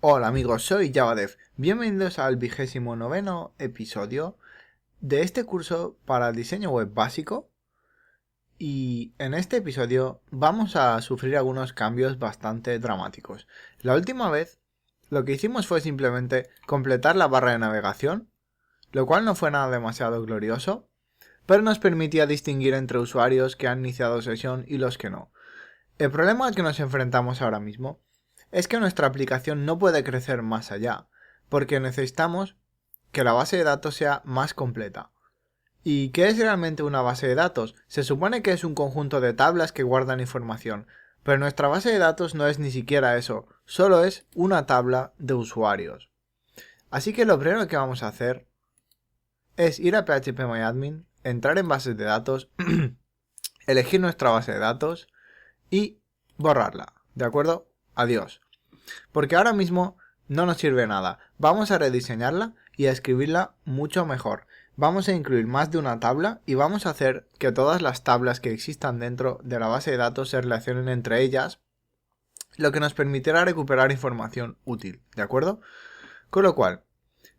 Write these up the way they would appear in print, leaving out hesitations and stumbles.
Hola amigos, soy JavaDev. Bienvenidos al 29º episodio de este curso para diseño web básico. Y en este episodio vamos a sufrir algunos cambios bastante dramáticos. La última vez lo que hicimos fue simplemente completar la barra de navegación, lo cual no fue nada demasiado glorioso, pero nos permitía distinguir entre usuarios que han iniciado sesión y los que no. El problema al que nos enfrentamos ahora mismo es que nuestra aplicación no puede crecer más allá, porque necesitamos que la base de datos sea más completa. ¿Y qué es realmente una base de datos? Se supone que es un conjunto de tablas que guardan información, pero nuestra base de datos no es ni siquiera eso, solo es una tabla de usuarios. Así que lo primero que vamos a hacer es ir a phpMyAdmin, entrar en bases de datos, elegir nuestra base de datos y borrarla, ¿de acuerdo? Adiós. Porque ahora mismo no nos sirve nada. Vamos a rediseñarla y a escribirla mucho mejor. Vamos a incluir más de una tabla y vamos a hacer que todas las tablas que existan dentro de la base de datos se relacionen entre ellas, lo que nos permitirá recuperar información útil, ¿de acuerdo? Con lo cual,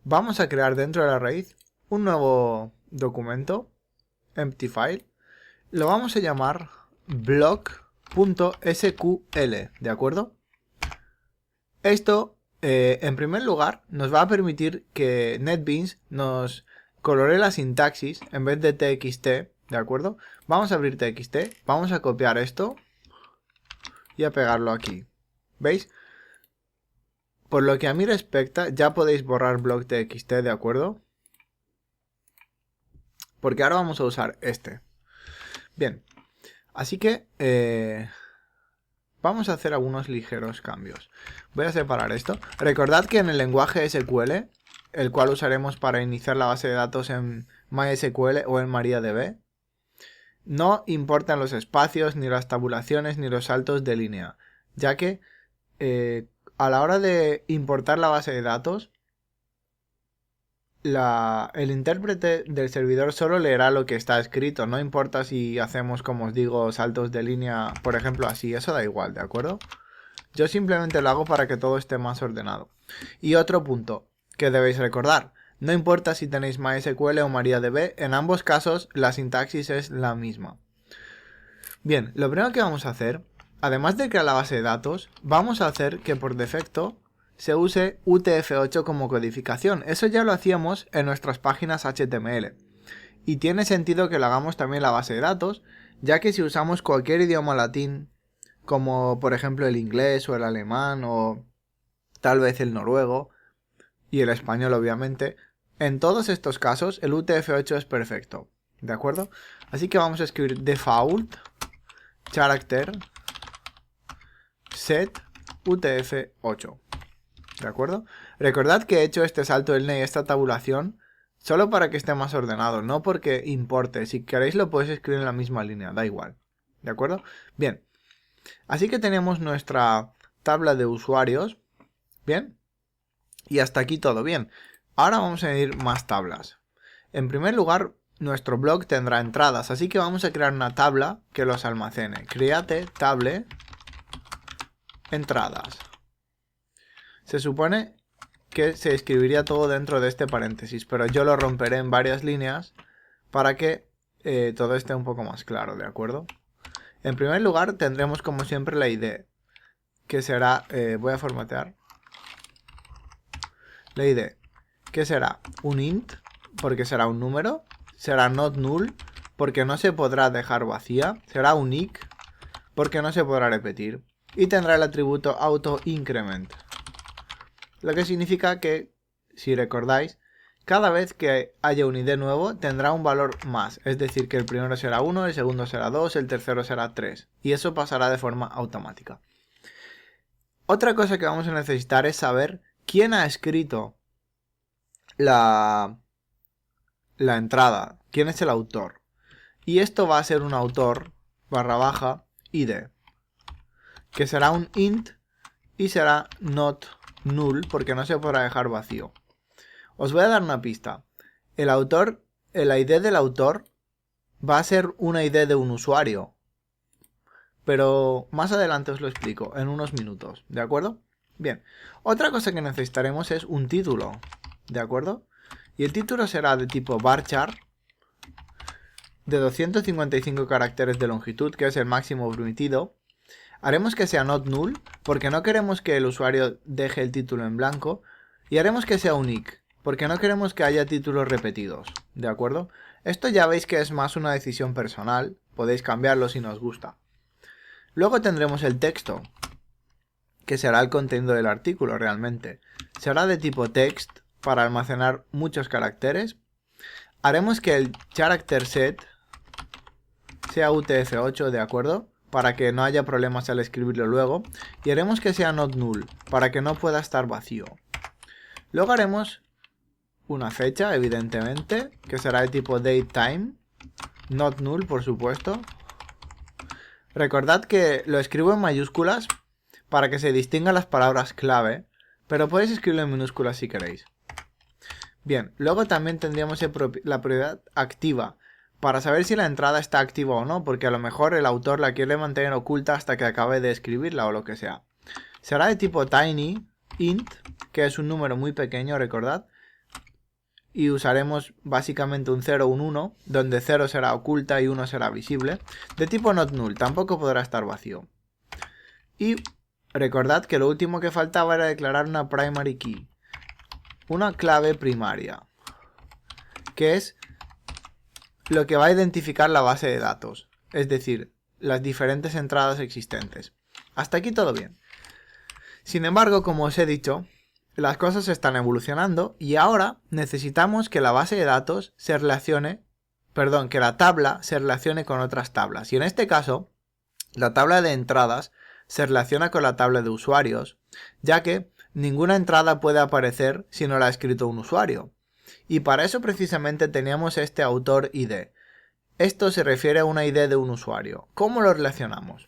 vamos a crear dentro de la raíz un nuevo documento, empty file. Lo vamos a llamar blog.sql, ¿de acuerdo? Esto, en primer lugar, nos va a permitir que NetBeans nos colore la sintaxis en vez de txt, ¿de acuerdo? Vamos a abrir txt, vamos a copiar esto y a pegarlo aquí. ¿Veis? Por lo que a mí respecta, ya podéis borrar blog.txt, ¿de acuerdo? Porque ahora vamos a usar este. Bien, así que vamos a hacer algunos ligeros cambios. Voy a separar esto. Recordad que en el lenguaje SQL, el cual usaremos para iniciar la base de datos en MySQL o en MariaDB, no importan los espacios, ni las tabulaciones, ni los saltos de línea, ya que a la hora de importar la base de datos, el intérprete del servidor solo leerá lo que está escrito, no importa si hacemos, como os digo, saltos de línea, por ejemplo así, eso da igual, ¿de acuerdo? Yo simplemente lo hago para que todo esté más ordenado. Y otro punto que debéis recordar, no importa si tenéis MySQL o MariaDB, en ambos casos la sintaxis es la misma. Bien, lo primero que vamos a hacer, además de crear la base de datos, vamos a hacer que por defecto se use UTF-8 como codificación. Eso ya lo hacíamos en nuestras páginas HTML. Y tiene sentido que lo hagamos también en la base de datos, ya que si usamos cualquier idioma latín, como por ejemplo el inglés o el alemán o tal vez el noruego y el español obviamente, en todos estos casos el UTF-8 es perfecto, ¿de acuerdo? Así que vamos a escribir default character set UTF-8. ¿De acuerdo? Recordad que he hecho este salto del NE y esta tabulación solo para que esté más ordenado, no porque importe. Si queréis lo podéis escribir en la misma línea, da igual. ¿De acuerdo? Bien. Así que tenemos nuestra tabla de usuarios. Bien. Y hasta aquí todo bien. Ahora vamos a añadir más tablas. En primer lugar, nuestro blog tendrá entradas, así que vamos a crear una tabla que los almacene. Create table entradas. Se supone que se escribiría todo dentro de este paréntesis, pero yo lo romperé en varias líneas para que todo esté un poco más claro, ¿de acuerdo? En primer lugar tendremos como siempre la ID, que será, voy a formatear, la ID, que será un int, porque será un número, será not null, porque no se podrá dejar vacía, será unique, porque no se podrá repetir, y tendrá el atributo autoincrement. Lo que significa que, si recordáis, cada vez que haya un ID nuevo tendrá un valor más. Es decir, que el primero será 1, el segundo será 2, el tercero será 3. Y eso pasará de forma automática. Otra cosa que vamos a necesitar es saber quién ha escrito la entrada. Quién es el autor. Y esto va a ser un autor barra baja id. Que será un int y será not null porque no se podrá dejar vacío. Os voy a dar una pista. El ID del autor va a ser una ID de un usuario. Pero más adelante os lo explico, en unos minutos, ¿de acuerdo? Bien, otra cosa que necesitaremos es un título, ¿de acuerdo? Y el título será de tipo varchar, de 255 caracteres de longitud, que es el máximo permitido. Haremos que sea not null, porque no queremos que el usuario deje el título en blanco. Y haremos que sea unique, porque no queremos que haya títulos repetidos, ¿de acuerdo? Esto ya veis que es más una decisión personal, podéis cambiarlo si no os gusta. Luego tendremos el texto, que será el contenido del artículo realmente. Será de tipo text, para almacenar muchos caracteres. Haremos que el character set sea UTF-8, ¿de acuerdo? Para que no haya problemas al escribirlo luego. Y haremos que sea not null, para que no pueda estar vacío. Luego haremos una fecha, evidentemente, que será de tipo datetime, not null, por supuesto. Recordad que lo escribo en mayúsculas para que se distingan las palabras clave, pero podéis escribirlo en minúsculas si queréis. Bien, luego también tendríamos la propiedad activa, para saber si la entrada está activa o no, porque a lo mejor el autor la quiere mantener oculta hasta que acabe de escribirla o lo que sea. Será de tipo tiny, int, que es un número muy pequeño, recordad. Y usaremos básicamente un 0 o un 1, donde 0 será oculta y 1 será visible. De tipo not null, tampoco podrá estar vacío. Y recordad que lo último que faltaba era declarar una primary key, una clave primaria, que es lo que va a identificar la base de datos, es decir, las diferentes entradas existentes. Hasta aquí todo bien. Sin embargo, como os he dicho, las cosas están evolucionando y ahora necesitamos que la base de datos se relacione, que la tabla se relacione con otras tablas. Y en este caso, la tabla de entradas se relaciona con la tabla de usuarios, ya que ninguna entrada puede aparecer si no la ha escrito un usuario. Y para eso precisamente teníamos este autor ID. Esto se refiere a una ID de un usuario. ¿Cómo lo relacionamos?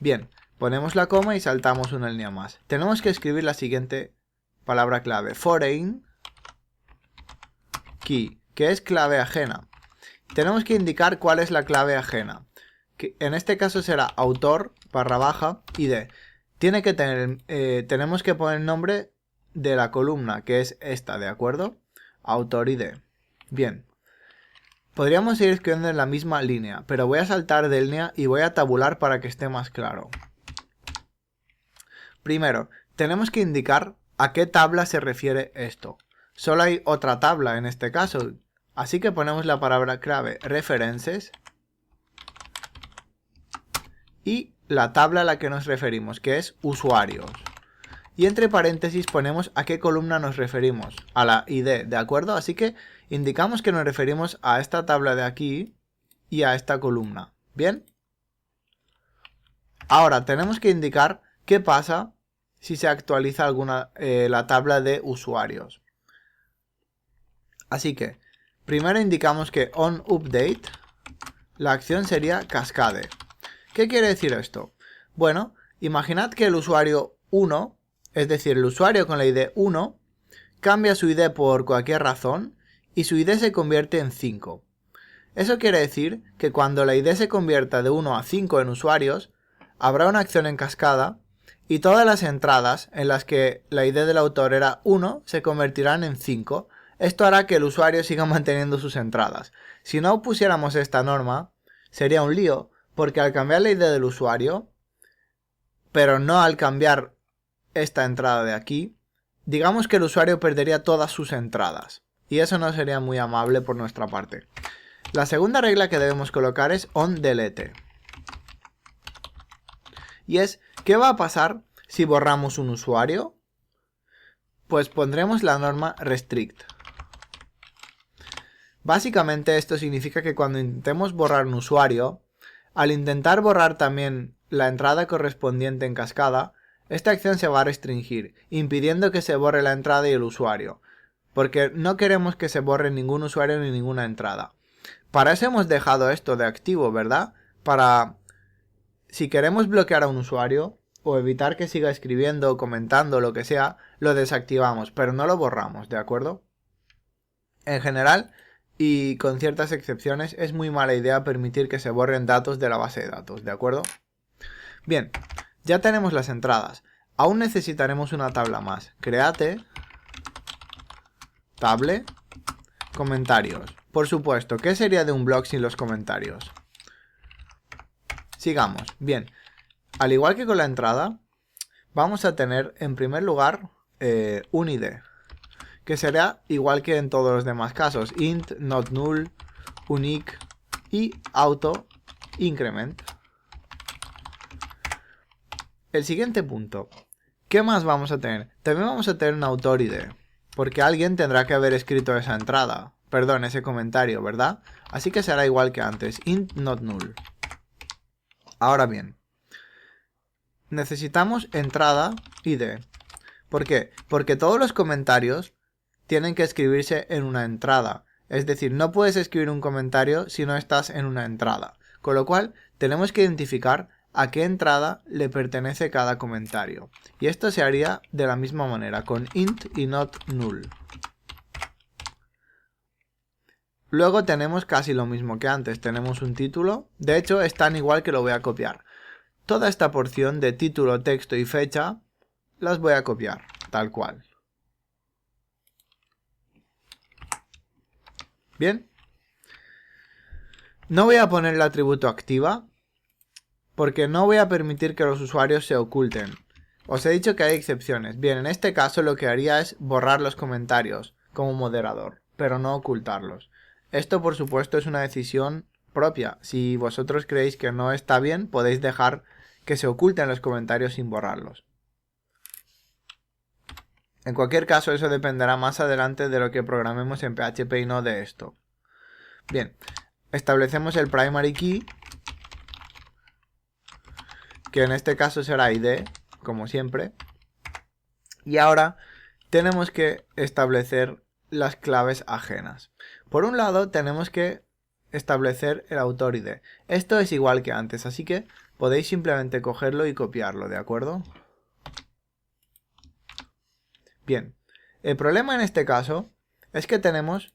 Bien, ponemos la coma y saltamos una línea más. Tenemos que escribir la siguiente palabra clave, foreign key, que es clave ajena. Tenemos que indicar cuál es la clave ajena, que en este caso será autor /id. Tenemos que poner el nombre de la columna, que es esta, ¿de acuerdo? Autor id. Bien. Podríamos seguir escribiendo en la misma línea, pero voy a saltar de línea y voy a tabular para que esté más claro. Primero, tenemos que indicar a qué tabla se refiere esto. Solo hay otra tabla en este caso, así que ponemos la palabra clave references y la tabla a la que nos referimos, que es usuarios. Y entre paréntesis ponemos a qué columna nos referimos, a la ID, ¿de acuerdo? Así que indicamos que nos referimos a esta tabla de aquí y a esta columna, ¿bien? Ahora tenemos que indicar qué pasa si se actualiza la tabla de usuarios. Así que primero indicamos que onUpdate la acción sería cascade. ¿Qué quiere decir esto? Bueno, imaginad que el usuario 1, es decir, el usuario con la ID 1, cambia su ID por cualquier razón y su ID se convierte en 5. Eso quiere decir que cuando la ID se convierta de 1 a 5 en usuarios, habrá una acción en cascada y todas las entradas en las que la ID del autor era 1 se convertirán en 5. Esto hará que el usuario siga manteniendo sus entradas. Si no pusiéramos esta norma, sería un lío, porque al cambiar la ID del usuario, pero no al cambiar esta entrada de aquí, digamos que el usuario perdería todas sus entradas. Y eso no sería muy amable por nuestra parte. La segunda regla que debemos colocar es onDelete. Y es, ¿qué va a pasar si borramos un usuario? Pues pondremos la norma restrict. Básicamente esto significa que cuando intentemos borrar un usuario, al intentar borrar también la entrada correspondiente en cascada, esta acción se va a restringir, impidiendo que se borre la entrada y el usuario, porque no queremos que se borre ningún usuario ni ninguna entrada. Para eso hemos dejado esto de activo, ¿verdad? Para, si queremos bloquear a un usuario, o evitar que siga escribiendo o comentando lo que sea, lo desactivamos, pero no lo borramos, ¿de acuerdo? En general, y con ciertas excepciones, es muy mala idea permitir que se borren datos de la base de datos, ¿de acuerdo? Bien, ya tenemos las entradas. aún necesitaremos una tabla más. Create table comentarios. Por supuesto, ¿qué sería de un blog sin los comentarios? Sigamos. Bien, al igual que con la entrada, vamos a tener en primer lugar un ID, que será igual que en todos los demás casos: int, not null, unique y auto increment. El siguiente punto, ¿qué más vamos a tener? También vamos a tener un autor ID, porque alguien tendrá que haber escrito esa entrada, perdón, ese comentario, ¿verdad? Así que será igual que antes, int not null. Ahora bien, necesitamos entrada ID. ¿Por qué? Porque todos los comentarios tienen que escribirse en una entrada. Es decir, no puedes escribir un comentario si no estás en una entrada. Con lo cual, tenemos que identificar a qué entrada le pertenece cada comentario. Y esto se haría de la misma manera, con int y not null. Luego tenemos casi lo mismo que antes. Tenemos un título. De hecho, es tan igual que lo voy a copiar. Toda esta porción de título, texto y fecha las voy a copiar, tal cual. Bien. No voy a poner el atributo activa, porque no voy a permitir que los usuarios se oculten. Os he dicho que hay excepciones. Bien, en este caso lo que haría es borrar los comentarios como moderador, pero no ocultarlos. Esto, por supuesto, es una decisión propia. Si vosotros creéis que no está bien, podéis dejar que se oculten los comentarios sin borrarlos. En cualquier caso, eso dependerá más adelante de lo que programemos en PHP y no de esto. Bien, establecemos el primary key, que en este caso será ID, como siempre. Y ahora tenemos que establecer las claves ajenas. Por un lado, tenemos que establecer el autor ID. Esto es igual que antes, así que podéis simplemente cogerlo y copiarlo, ¿de acuerdo? Bien, el problema en este caso es que tenemos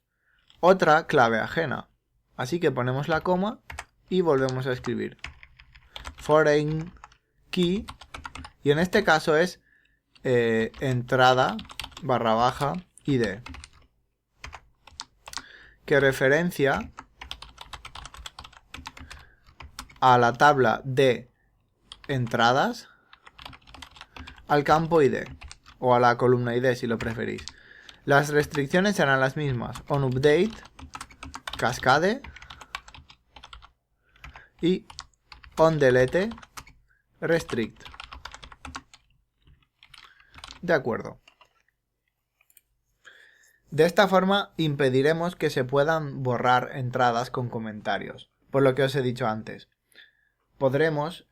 otra clave ajena. Así que ponemos la coma y volvemos a escribir foreign key, y en este caso es entrada / id, que referencia a la tabla de entradas al campo id, o a la columna id si lo preferís. Las restricciones serán las mismas: onUpdate, cascade y onDelete restrict. De acuerdo. De esta forma impediremos que se puedan borrar entradas con comentarios, por lo que os he dicho antes. Podremos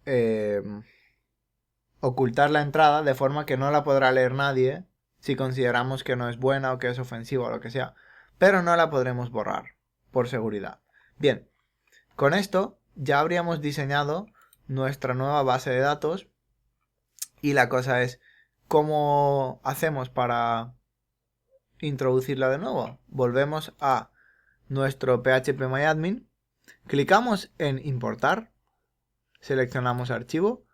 ocultar la entrada de forma que no la podrá leer nadie si consideramos que no es buena o que es ofensiva o lo que sea, pero no la podremos borrar, por seguridad. Bien, con esto ya habríamos diseñado nuestra nueva base de datos y la cosa es, ¿cómo hacemos para introducirla de nuevo? Volvemos a nuestro phpMyAdmin, clicamos en importar, seleccionamos archivo,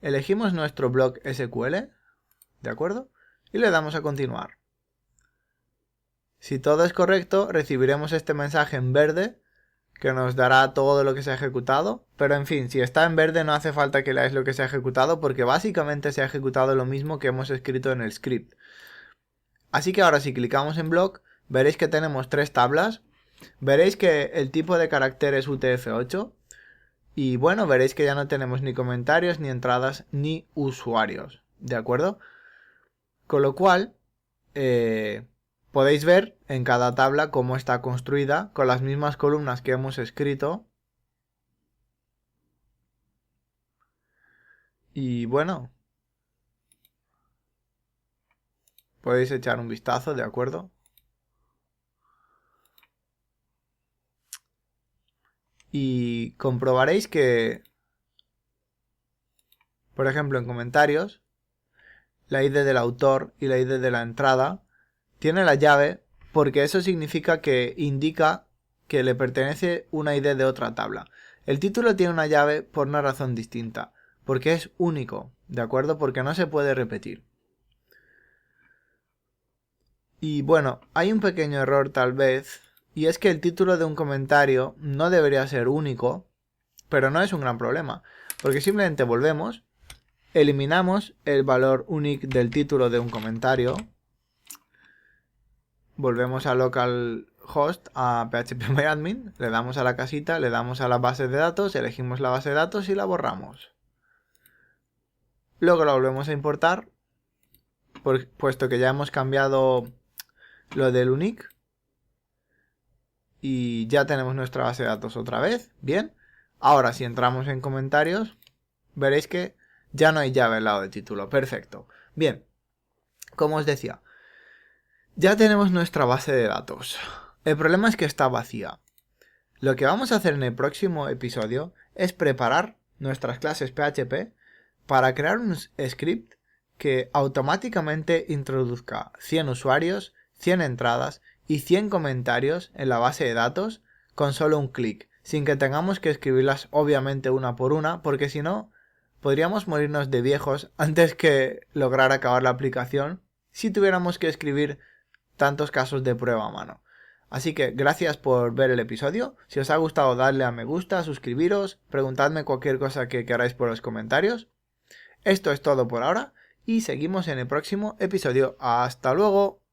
elegimos nuestro blog SQL, ¿de acuerdo? Y le damos a continuar. Si todo es correcto, recibiremos este mensaje en verde que nos dará todo lo que se ha ejecutado, pero en fin, si está en verde no hace falta que leáis lo que se ha ejecutado, porque básicamente se ha ejecutado lo mismo que hemos escrito en el script. Así que ahora si clicamos en blog, veréis que tenemos 3 tablas, veréis que el tipo de carácter es UTF-8, y bueno, veréis que ya no tenemos ni comentarios, ni entradas, ni usuarios, ¿de acuerdo? Con lo cual, podéis ver en cada tabla cómo está construida con las mismas columnas que hemos escrito. Y bueno, podéis echar un vistazo, ¿de acuerdo? Y comprobaréis que, por ejemplo, en comentarios, la ID del autor y la ID de la entrada tiene la llave, porque eso significa que indica que le pertenece una ID de otra tabla. El título tiene una llave por una razón distinta, porque es único, ¿de acuerdo? Porque no se puede repetir. Y bueno, hay un pequeño error tal vez, y es que el título de un comentario no debería ser único, pero no es un gran problema, porque simplemente volvemos, eliminamos el valor unique del título de un comentario, volvemos a localhost, a phpMyAdmin, le damos a la casita, le damos a la base de datos, elegimos la base de datos y la borramos. Luego la volvemos a importar, puesto que ya hemos cambiado lo del unique. Y ya tenemos nuestra base de datos otra vez. Bien. Ahora si entramos en comentarios, veréis que ya no hay llave al lado del título. Perfecto. Bien. Como os decía, ya tenemos nuestra base de datos. El problema es que está vacía. Lo que vamos a hacer en el próximo episodio es preparar nuestras clases PHP para crear un script que automáticamente introduzca 100 usuarios, 100 entradas y 100 comentarios en la base de datos con solo un clic, sin que tengamos que escribirlas obviamente una por una, porque si no, podríamos morirnos de viejos antes que lograr acabar la aplicación si tuviéramos que escribir tantos casos de prueba a mano. Así que gracias por ver el episodio. Si os ha gustado, dadle a me gusta, suscribiros, preguntadme cualquier cosa que queráis por los comentarios. Esto es todo por ahora y seguimos en el próximo episodio. ¡Hasta luego!